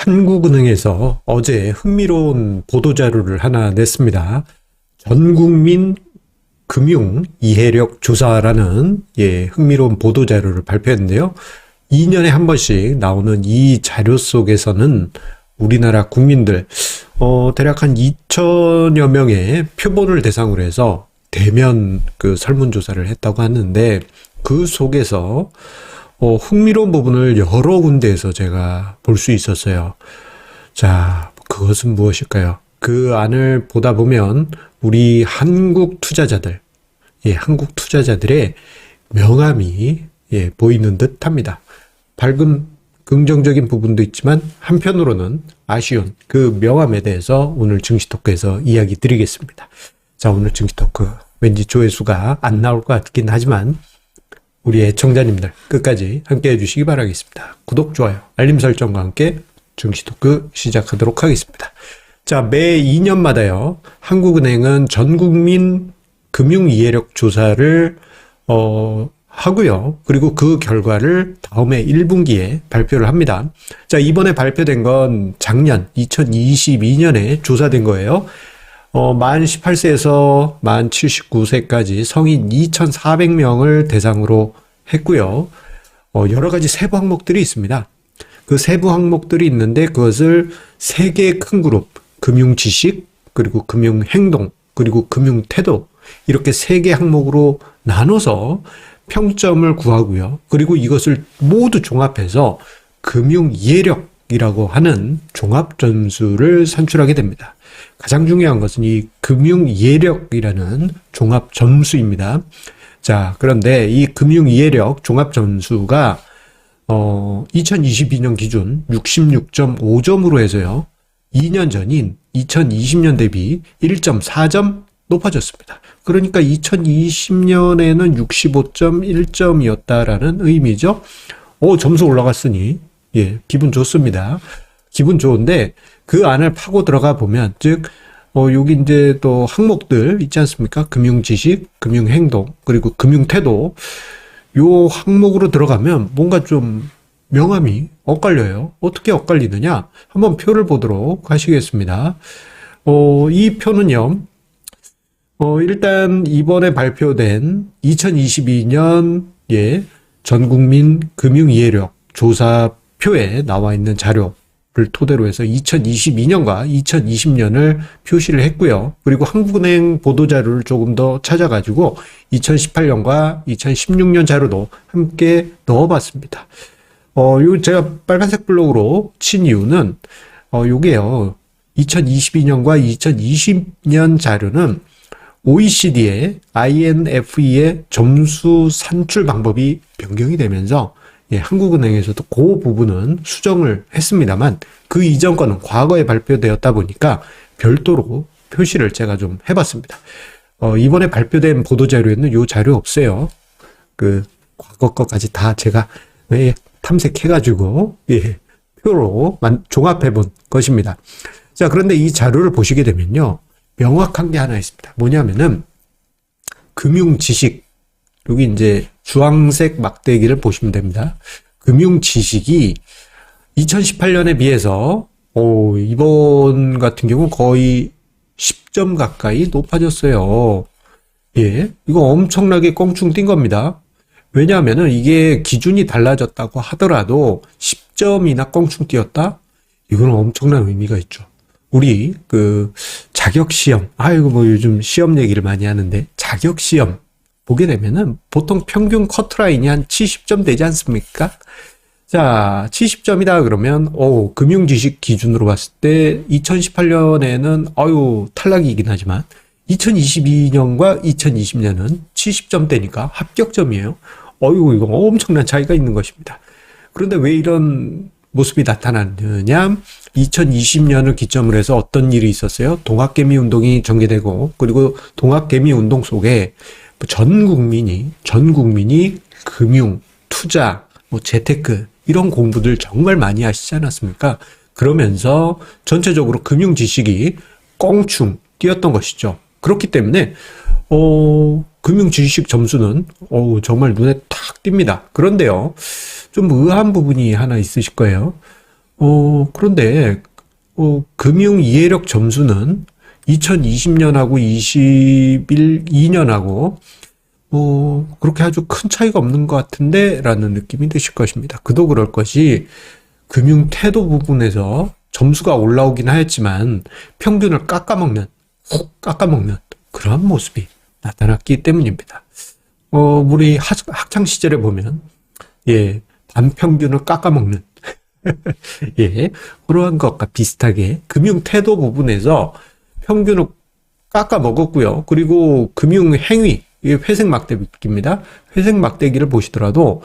한국은행에서 어제 흥미로운 보도자료를 하나 냈습니다. 전국민 금융 이해력 조사라는 흥미로운 보도자료를 발표했는데요. 2년에 한 번씩 나오는 이 자료 속에서는 우리나라 국민들 대략 한 2천여 명의 표본을 대상으로 해서 대면 설문조사를 했다고 하는데, 그 속에서 흥미로운 부분을 여러 군데에서 제가 볼 수 있었어요. 자, 그것은 무엇일까요? 그 안을 보다 보면 우리 한국 투자자들, 한국 투자자들의 명암이 보이는 듯 합니다. 밝은 긍정적인 부분도 있지만 한편으로는 아쉬운 그 명암에 대해서 오늘 증시 토크에서 이야기 드리겠습니다. 자, 오늘 증시 토크 왠지 조회수가 안 나올 것 같긴 하지만 우리 애청자님들 끝까지 함께 해주시기 바라겠습니다. 구독, 좋아요, 알림 설정과 함께 증시 토크 시작하도록 하겠습니다. 자, 매 2년마다요, 한국은행은 전국민 금융 이해력 조사를 하고요. 그리고 그 결과를 다음해 1분기에 발표를 합니다. 자, 이번에 발표된 건 작년 2022년에 조사된 거예요. 만 18세에서 만 79세까지 성인 2,400명을 대상으로 했고요. 여러 가지 세부 항목들이 있습니다. 그 세부 항목들이 있는데 그것을 세 개의 큰 그룹, 금융 지식, 그리고 금융 행동, 그리고 금융 태도, 이렇게 세 개 항목으로 나눠서 평점을 구하고요. 그리고 이것을 모두 종합해서 금융 이해력이라고 하는 종합 점수를 산출하게 됩니다. 가장 중요한 것은 이 금융 이해력이라는 종합 점수입니다. 자, 그런데 이 금융 이해력 종합 점수가 2022년 기준 66.5점으로 해서요, 2년 전인 2020년 대비 1.4점 높아졌습니다. 그러니까 2020년에는 65.1점이었다라는 의미죠. 점수 올라갔으니 기분 좋습니다. 기분 좋은데 그 안을 파고 들어가 보면, 즉 여기 이제 또 항목들 있지 않습니까? 금융 지식, 금융 행동, 그리고 금융 태도, 요 항목으로 들어가면 뭔가 좀 명암이 엇갈려요. 어떻게 엇갈리느냐? 한번 표를 보도록 하시겠습니다. 이 표는요, 일단 이번에 발표된 2022년 전국민 금융 이해력 조사표에 나와 있는 자료를 토대로 해서 2022년과 2020년을 표시를 했고요. 그리고 한국은행 보도자료를 조금 더 찾아가지고 2018년과 2016년 자료도 함께 넣어봤습니다. 요 제가 빨간색 블록으로 친 이유는 요게요, 2022년과 2020년 자료는 OECD의 INFE의 점수 산출 방법이 변경이 되면서 한국은행에서도 그 부분은 수정을 했습니다만, 그 이전 거는 과거에 발표되었다 보니까 별도로 표시를 제가 좀 해봤습니다. 이번에 발표된 보도자료에는 요 자료 없어요. 그 과거 거까지 다 제가 탐색해가지고 표로 종합해본 것입니다. 자, 그런데 이 자료를 보시게 되면요, 명확한 게 하나 있습니다. 뭐냐면은 금융 지식, 여기 이제 주황색 막대기를 보시면 됩니다. 금융 지식이 2018년에 비해서 이번 같은 경우는 거의 10점 가까이 높아졌어요. 이거 엄청나게 껑충 뛴 겁니다. 왜냐하면은 이게 기준이 달라졌다고 하더라도 10점이나 껑충 뛰었다? 이건 엄청난 의미가 있죠. 우리 자격시험, 요즘 시험 얘기를 많이 하는데, 자격시험 보게 되면은 보통 평균 커트라인이 한 70점 되지 않습니까? 자, 70점이다 그러면 금융지식 기준으로 봤을 때 2018년에는 탈락이긴 하지만 2022년과 2020년은 70점대니까 합격점이에요. 이거 엄청난 차이가 있는 것입니다. 그런데 왜 이런 모습이 나타났느냐? 2020년을 기점으로 해서 어떤 일이 있었어요? 동학개미 운동이 전개되고, 그리고 동학개미 운동 속에 전 국민이 금융, 투자, 재테크 이런 공부들 정말 많이 하시지 않았습니까? 그러면서 전체적으로 금융 지식이 껑충 뛰었던 것이죠. 그렇기 때문에 금융 지식 점수는 정말 눈에 탁 띕니다. 그런데요, 좀 의아한 부분이 하나 있으실 거예요. 그런데, 금융 이해력 점수는 2020년하고 22년하고, 그렇게 아주 큰 차이가 없는 것 같은데, 라는 느낌이 드실 것입니다. 그도 그럴 것이, 금융 태도 부분에서 점수가 올라오긴 하였지만, 평균을 깎아먹는 그런 모습이 나타났기 때문입니다. 우리 학창 시절에 보면, 예, 반평균을 깎아먹는, 예, 그러한 것과 비슷하게 금융 태도 부분에서 평균을 깎아 먹었고요. 그리고 금융 행위, 이게 회색 막대기입니다. 회색 막대기를 보시더라도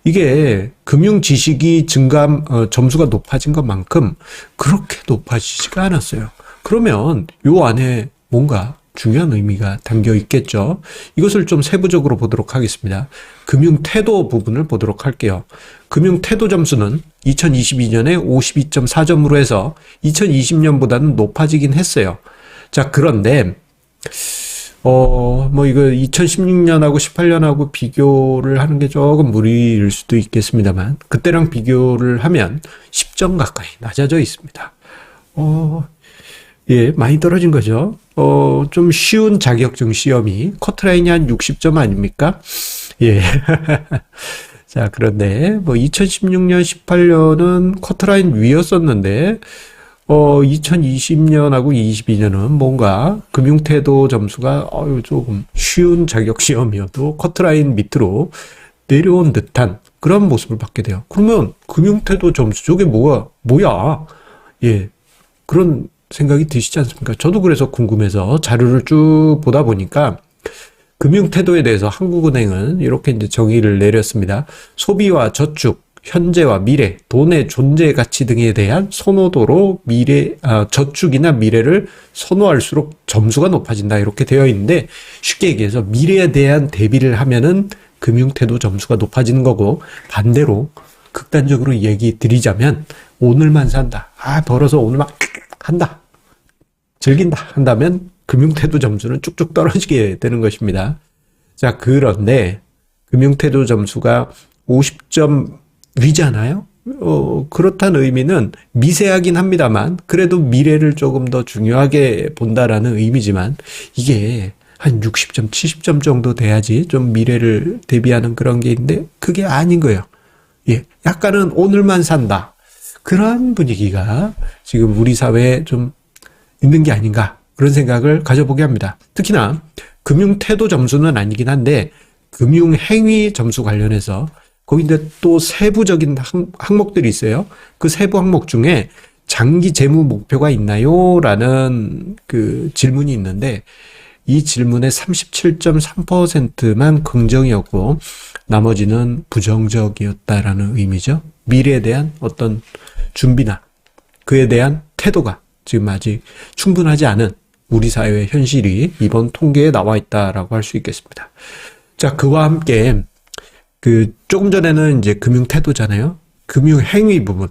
이게 금융 지식이 점수가 높아진 것만큼 그렇게 높아지지가 않았어요. 그러면 요 안에 뭔가 중요한 의미가 담겨 있겠죠. 이것을 좀 세부적으로 보도록 하겠습니다. 금융 태도 부분을 보도록 할게요. 금융 태도 점수는 2022년에 52.4점으로 해서 2020년보다는 높아지긴 했어요. 자, 그런데 이거 2016년하고 18년하고 비교를 하는 게 조금 무리일 수도 있겠습니다만, 그때랑 비교를 하면 10점 가까이 낮아져 있습니다. 예, 많이 떨어진 거죠. 좀 쉬운 자격증 시험이 커트라인이 한 60점 아닙니까? 예. 자, 그런데 2016년, 18년은 커트라인 위였었는데 2020년하고 22년은 뭔가 금융태도 점수가 조금 쉬운 자격시험이어도 커트라인 밑으로 내려온 듯한 그런 모습을 받게 돼요. 그러면 금융태도 점수 저게 뭐야? 예, 그런 생각이 드시지 않습니까? 저도 그래서 궁금해서 자료를 쭉 보다 보니까 금융태도에 대해서 한국은행은 이렇게 이제 정의를 내렸습니다. 소비와 저축, 현재와 미래, 돈의 존재 가치 등에 대한 선호도로 저축이나 미래를 선호할수록 점수가 높아진다. 이렇게 되어 있는데, 쉽게 얘기해서 미래에 대한 대비를 하면은 금융태도 점수가 높아지는 거고, 반대로 극단적으로 얘기 드리자면 오늘만 산다. 벌어서 오늘만 한다. 즐긴다. 한다면 금융태도 점수는 쭉쭉 떨어지게 되는 것입니다. 자, 그런데 금융태도 점수가 50점 위잖아요? 그렇다는 의미는 미세하긴 합니다만, 그래도 미래를 조금 더 중요하게 본다라는 의미지만, 이게 한 60점, 70점 정도 돼야지 좀 미래를 대비하는 그런 게 있는데, 그게 아닌 거예요. 예, 약간은 오늘만 산다. 그런 분위기가 지금 우리 사회에 좀 있는 게 아닌가, 그런 생각을 가져보게 합니다. 특히나 금융태도 점수는 아니긴 한데, 금융행위 점수 관련해서 거기 이제 또 세부적인 항목들이 있어요. 그 세부 항목 중에 장기 재무 목표가 있나요? 라는 그 질문이 있는데, 이 질문의 37.3%만 긍정이었고 나머지는 부정적이었다라는 의미죠. 미래에 대한 어떤 준비나 그에 대한 태도가 지금 아직 충분하지 않은 우리 사회의 현실이 이번 통계에 나와 있다라고 할 수 있겠습니다. 자, 그와 함께 조금 전에는 이제 금융 태도잖아요. 금융 행위 부분,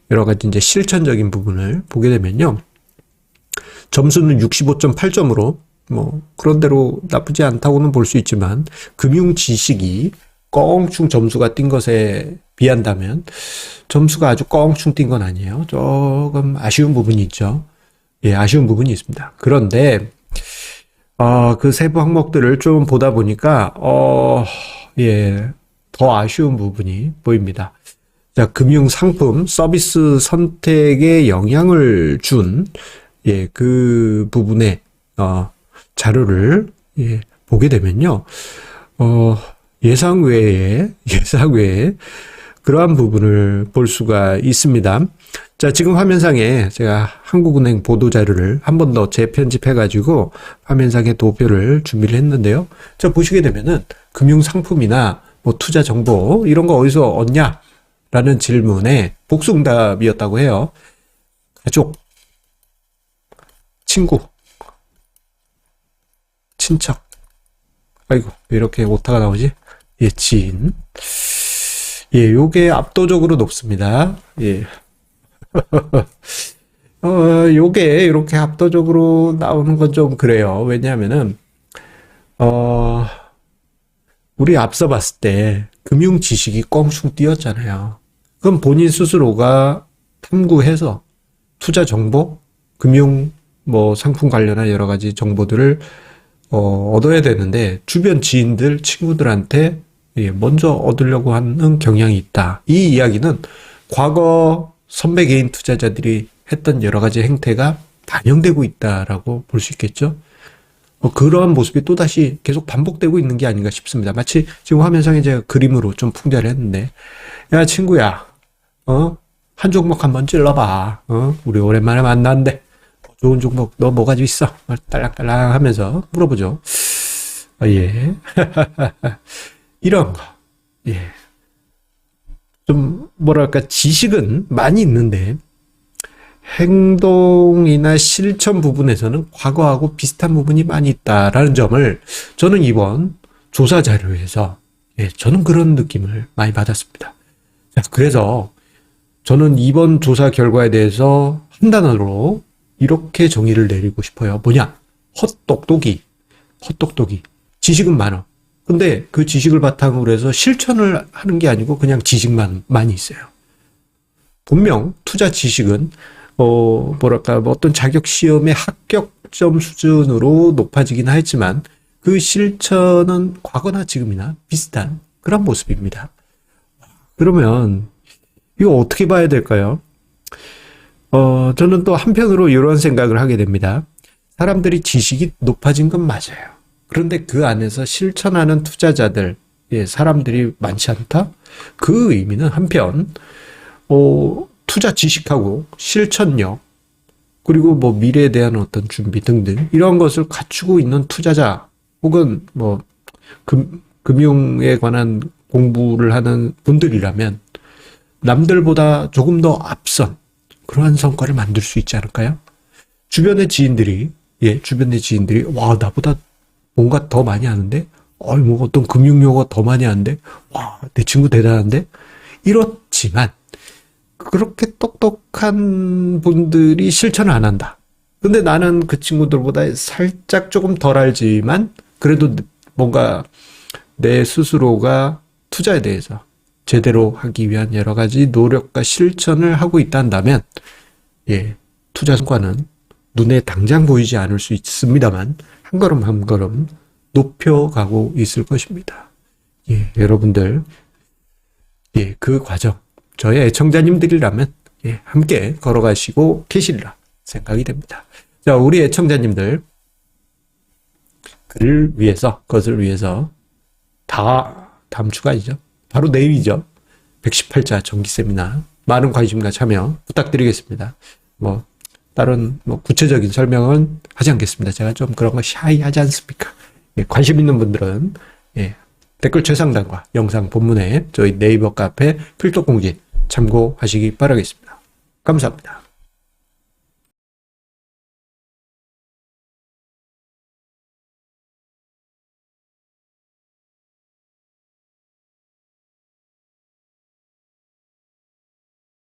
여러 가지 이제 실천적인 부분을 보게 되면요. 점수는 65.8점으로 그런대로 나쁘지 않다고는 볼 수 있지만, 금융 지식이 껑충 점수가 뛴 것에 비한다면 점수가 아주 껑충 뛴 건 아니에요. 조금 아쉬운 부분이 있죠. 예, 아쉬운 부분이 있습니다. 그런데 그 세부 항목들을 좀 보다 보니까 예, 더 아쉬운 부분이 보입니다. 자, 금융 상품, 서비스 선택에 영향을 준 그 부분의 자료를 보게 되면요. 예상 외에 그러한 부분을 볼 수가 있습니다. 자, 지금 화면상에 제가 한국은행 보도자료를 한 번 더 재편집해가지고 화면상에 도표를 준비를 했는데요. 자, 보시게 되면은 금융상품이나 투자 정보 이런 거 어디서 얻냐? 라는 질문에 복수응답이었다고 해요. 가족, 친구, 친척, 아이고, 왜 이렇게 오타가 나오지? 예, 지인. 예, 요게 압도적으로 높습니다. 예. 요게 이렇게 압도적으로 나오는 건 좀 그래요. 왜냐하면은, 우리 앞서 봤을 때 금융 지식이 껑충 뛰었잖아요. 그럼 본인 스스로가 탐구해서 투자 정보, 금융 뭐 상품 관련한 여러 가지 정보들을 얻어야 되는데 주변 지인들, 친구들한테 먼저 얻으려고 하는 경향이 있다. 이 이야기는 과거 선배 개인 투자자들이 했던 여러 가지 행태가 반영되고 있다라고 볼 수 있겠죠. 그러한 모습이 또다시 계속 반복되고 있는 게 아닌가 싶습니다. 마치 지금 화면상에 제가 그림으로 좀 풍자를 했는데, 야, 친구야, 한 종목 한번 찔러봐. 우리 오랜만에 만났는데, 좋은 종목 너 뭐 가지고 있어? 딸랑딸랑 하면서 물어보죠. 예. 이런 거. 예. 좀, 뭐랄까, 지식은 많이 있는데, 행동이나 실천 부분에서는 과거하고 비슷한 부분이 많이 있다라는 점을 저는 이번 조사 자료에서 저는 그런 느낌을 많이 받았습니다. 자, 그래서 저는 이번 조사 결과에 대해서 한 단어로 이렇게 정의를 내리고 싶어요. 뭐냐? 헛똑똑이. 헛똑똑이. 지식은 많아. 근데 그 지식을 바탕으로 해서 실천을 하는 게 아니고 그냥 지식만 많이 있어요. 분명 투자 지식은 뭐랄까, 뭐 어떤 자격 시험의 합격점 수준으로 높아지긴 하지만 그 실천은 과거나 지금이나 비슷한 그런 모습입니다. 그러면 이거 어떻게 봐야 될까요? 저는 또 한편으로 이런 생각을 하게 됩니다. 사람들이 지식이 높아진 건 맞아요. 그런데 그 안에서 실천하는 투자자들, 사람들이 많지 않다? 그 의미는 한편, 투자 지식하고 실천력, 그리고 뭐 미래에 대한 어떤 준비 등등, 이런 것을 갖추고 있는 투자자, 혹은 뭐, 금융에 관한 공부를 하는 분들이라면, 남들보다 조금 더 앞선 그러한 성과를 만들 수 있지 않을까요? 주변의 지인들이, 와, 나보다 뭔가 더 많이 아는데? 뭐 어떤 금융 용어 더 많이 아는데? 와, 내 친구 대단한데? 이렇지만, 그렇게 똑똑한 분들이 실천을 안 한다. 근데 나는 그 친구들보다 살짝 조금 덜 알지만 그래도 뭔가 내 스스로가 투자에 대해서 제대로 하기 위한 여러 가지 노력과 실천을 하고 있다면 투자 성과는 눈에 당장 보이지 않을 수 있습니다만 한 걸음 한 걸음 높여가고 있을 것입니다. 여러분들 그 과정 저의 애청자님들이라면 함께 걸어가시고 계시리라 생각이 됩니다. 자, 우리 애청자님들 그것을 위해서 다음 주가 아니죠. 바로 내일이죠. 118자 정기 세미나 많은 관심과 참여 부탁드리겠습니다. 다른 구체적인 설명은 하지 않겠습니다. 제가 좀 그런 거 샤이하지 않습니까? 관심 있는 분들은 댓글 최상단과 영상 본문에 저희 네이버 카페 필독공지 참고하시기 바라겠습니다. 감사합니다.